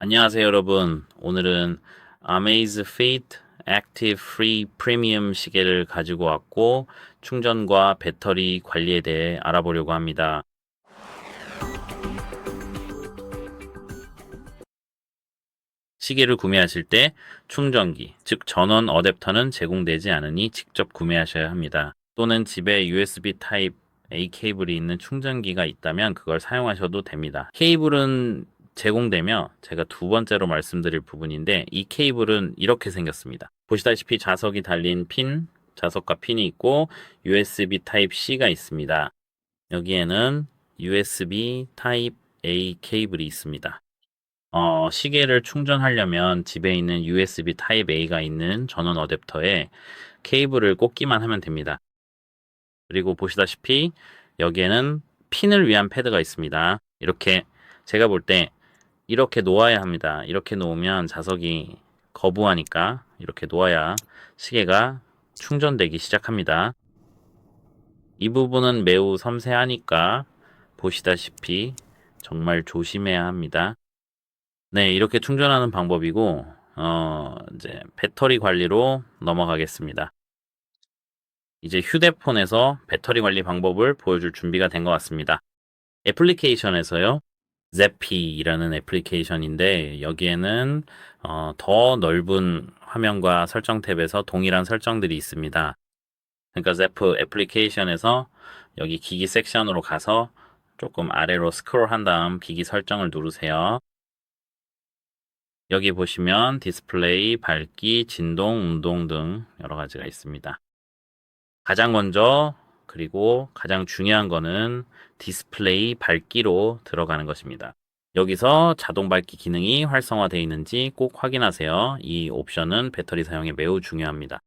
안녕하세요, 여러분. 오늘은 Amazfit Active Free 프리미엄 시계를 가지고 왔고, 충전과 배터리 관리에 대해 알아보려고 합니다. 시계를 구매하실 때 충전기, 즉 전원 어댑터는 제공되지 않으니 직접 구매하셔야 합니다. 또는 집에 USB 타입 A 케이블이 있는 충전기가 있다면 그걸 사용하셔도 됩니다. 케이블은 제공되며 제가 두 번째로 말씀드릴 부분인데 이 케이블은 이렇게 생겼습니다. 보시다시피 자석이 달린 핀, 자석과 핀이 있고 USB 타입 C가 있습니다. 여기에는 USB 타입 A 케이블이 있습니다. 시계를 충전하려면 집에 있는 USB 타입 A가 있는 전원 어댑터에 케이블을 꽂기만 하면 됩니다. 그리고 보시다시피 여기에는 핀을 위한 패드가 있습니다. 이렇게 제가 볼 때 이렇게 놓아야 합니다. 이렇게 놓으면 자석이 거부하니까 이렇게 놓아야 시계가 충전되기 시작합니다. 이 부분은 매우 섬세하니까 보시다시피 정말 조심해야 합니다. 네, 이렇게 충전하는 방법이고, 이제 배터리 관리로 넘어가겠습니다. 이제 휴대폰에서 배터리 관리 방법을 보여줄 준비가 된 것 같습니다. 애플리케이션에서요, 제피라는 애플리케이션인데, 여기에는 더 넓은 화면과 설정 탭에서 동일한 설정들이 있습니다. 그러니까 제프 애플리케이션에서 여기 기기 섹션으로 가서 조금 아래로 스크롤한 다음 기기 설정을 누르세요. 여기 보시면 디스플레이, 밝기, 진동, 운동 등 여러 가지가 있습니다. 가장 먼저 그리고 가장 중요한 거는 디스플레이 밝기로 들어가는 것입니다. 여기서 자동 밝기 기능이 활성화되어 있는지 꼭 확인하세요. 이 옵션은 배터리 사용에 매우 중요합니다.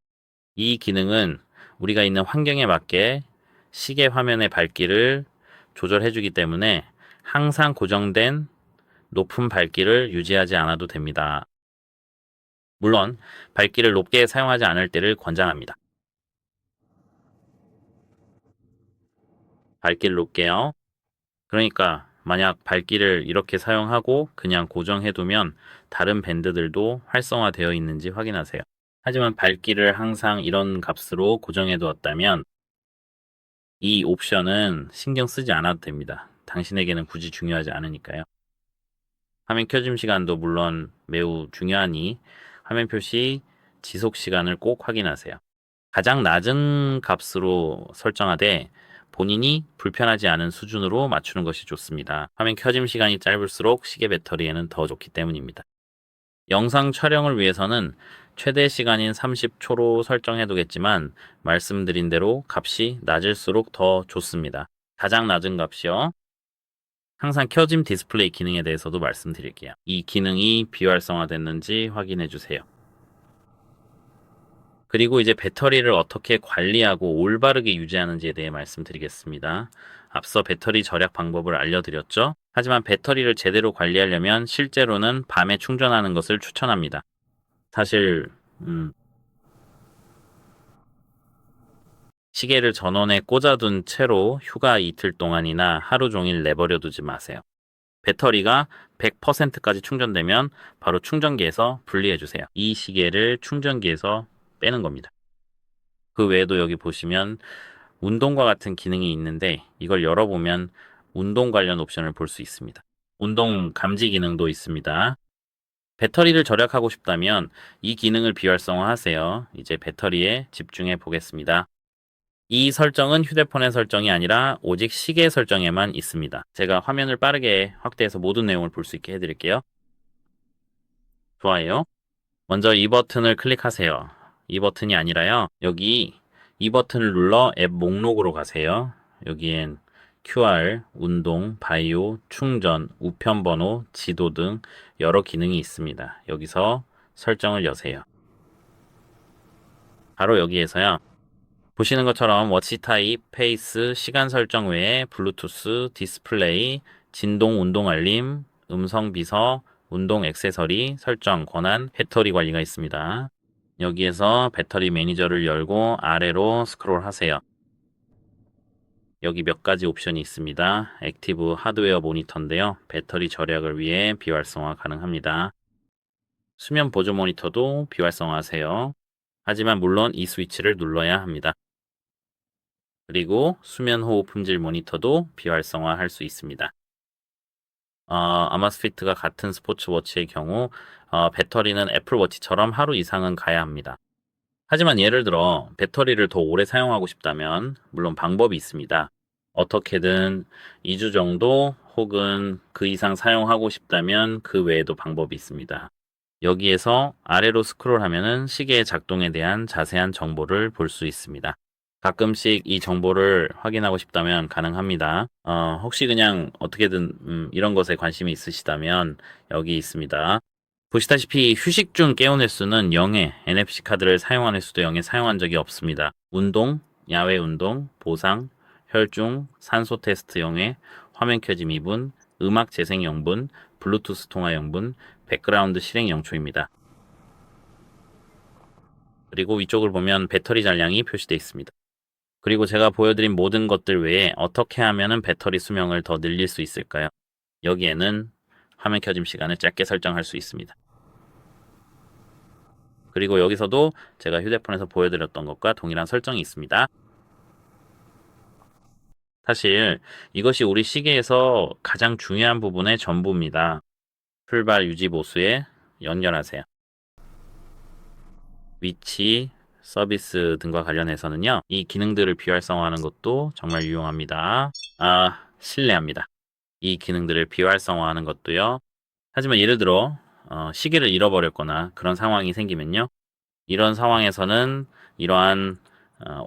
이 기능은 우리가 있는 환경에 맞게 시계 화면의 밝기를 조절해 주기 때문에 항상 고정된 높은 밝기를 유지하지 않아도 됩니다. 물론 밝기를 높게 사용하지 않을 때를 권장합니다. 밝기를 높게요. 그러니까 만약 밝기를 이렇게 사용하고 그냥 고정해두면 다른 밴드들도 활성화되어 있는지 확인하세요. 하지만 밝기를 항상 이런 값으로 고정해 두었다면 이 옵션은 신경 쓰지 않아도 됩니다. 당신에게는 굳이 중요하지 않으니까요. 화면 켜짐 시간도 물론 매우 중요하니 화면 표시 지속 시간을 꼭 확인하세요. 가장 낮은 값으로 설정하되 본인이 불편하지 않은 수준으로 맞추는 것이 좋습니다. 화면 켜짐 시간이 짧을수록 시계 배터리에는 더 좋기 때문입니다. 영상 촬영을 위해서는 최대 시간인 30초로 설정해 두겠지만 말씀드린 대로 값이 낮을수록 더 좋습니다. 가장 낮은 값이요. 항상 켜짐 디스플레이 기능에 대해서도 말씀드릴게요. 이 기능이 비활성화됐는지 확인해 주세요. 그리고 이제 배터리를 어떻게 관리하고 올바르게 유지하는지에 대해 말씀드리겠습니다. 앞서 배터리 절약 방법을 알려드렸죠? 하지만 배터리를 제대로 관리하려면 실제로는 밤에 충전하는 것을 추천합니다. 사실, 시계를 전원에 꽂아둔 채로 휴가 이틀 동안이나 하루 종일 내버려 두지 마세요. 배터리가 100%까지 충전되면 바로 충전기에서 분리해 주세요. 이 시계를 충전기에서 빼는 겁니다. 그 외에도 여기 보시면 운동과 같은 기능이 있는데 이걸 열어보면 운동 관련 옵션을 볼 수 있습니다. 운동 감지 기능도 있습니다. 배터리를 절약하고 싶다면 이 기능을 비활성화하세요. 이제 배터리에 집중해 보겠습니다. 이 설정은 휴대폰의 설정이 아니라 오직 시계 설정에만 있습니다. 제가 화면을 빠르게 확대해서 모든 내용을 볼 수 있게 해드릴게요. 좋아요. 먼저 이 버튼을 클릭하세요. 이 버튼이 아니라요. 여기 이 버튼을 눌러 앱 목록으로 가세요. 여기엔 QR, 운동, 바이오, 충전, 우편 번호, 지도 등 여러 기능이 있습니다. 여기서 설정을 여세요. 바로 여기에서요. 보시는 것처럼 워치 타입, 페이스, 시간 설정 외에 블루투스, 디스플레이, 진동 운동 알림, 음성 비서, 운동 액세서리, 설정, 권한, 배터리 관리가 있습니다. 여기에서 배터리 매니저를 열고 아래로 스크롤 하세요. 여기 몇 가지 옵션이 있습니다. 액티브 하드웨어 모니터인데요. 배터리 절약을 위해 비활성화 가능합니다. 수면 보조 모니터도 비활성화하세요. 하지만 물론 이 스위치를 눌러야 합니다. 그리고 수면 호흡 품질 모니터도 비활성화할 수 있습니다. 아마스피트가 같은 스포츠워치의 경우 배터리는 애플워치처럼 하루 이상은 가야 합니다. 하지만 예를 들어 배터리를 더 오래 사용하고 싶다면 물론 방법이 있습니다. 어떻게든 2주 정도 혹은 그 이상 사용하고 싶다면 그 외에도 방법이 있습니다. 여기에서 아래로 스크롤하면은 시계의 작동에 대한 자세한 정보를 볼 수 있습니다. 가끔씩 이 정보를 확인하고 싶다면 가능합니다. 혹시 그냥 어떻게든 이런 것에 관심이 있으시다면 여기 있습니다. 보시다시피 휴식 중 깨운 횟수는 0에 NFC 카드를 사용한 횟수도 0에 사용한 적이 없습니다. 운동, 야외 운동, 보상, 혈중, 산소 테스트 0에 화면 켜짐 2분, 음악 재생 0분, 블루투스 통화 0분, 백그라운드 실행 0초입니다. 그리고 위쪽을 보면 배터리 잔량이 표시되어 있습니다. 그리고 제가 보여드린 모든 것들 외에 어떻게 하면 배터리 수명을 더 늘릴 수 있을까요? 여기에는 화면 켜짐 시간을 짧게 설정할 수 있습니다. 그리고 여기서도 제가 휴대폰에서 보여드렸던 것과 동일한 설정이 있습니다. 사실 이것이 우리 시계에서 가장 중요한 부분의 전부입니다. 출발 유지 보수에 연결하세요. 위치, 서비스 등과 관련해서는요, 이 기능들을 비활성화하는 것도 정말 유용합니다. 신뢰합니다. 이 기능들을 비활성화하는 것도요. 하지만 예를 들어 시계를 잃어버렸거나 그런 상황이 생기면요, 이런 상황에서는 이러한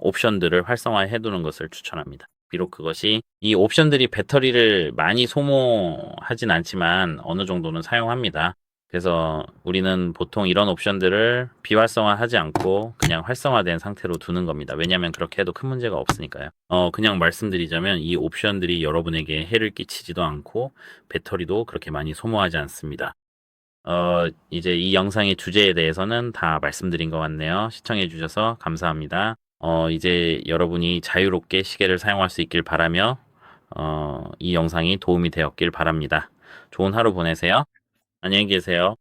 옵션들을 활성화해 두는 것을 추천합니다. 비록 그것이 이 옵션들이 배터리를 많이 소모하진 않지만 어느 정도는 사용합니다. 그래서 우리는 보통 이런 옵션들을 비활성화하지 않고 그냥 활성화된 상태로 두는 겁니다. 왜냐하면 그렇게 해도 큰 문제가 없으니까요. 그냥 말씀드리자면 이 옵션들이 여러분에게 해를 끼치지도 않고 배터리도 그렇게 많이 소모하지 않습니다. 이제 이 영상의 주제에 대해서는 다 말씀드린 것 같네요. 시청해 주셔서 감사합니다. 이제 여러분이 자유롭게 시계를 사용할 수 있길 바라며, 이 영상이 도움이 되었길 바랍니다. 좋은 하루 보내세요. 안녕히 계세요.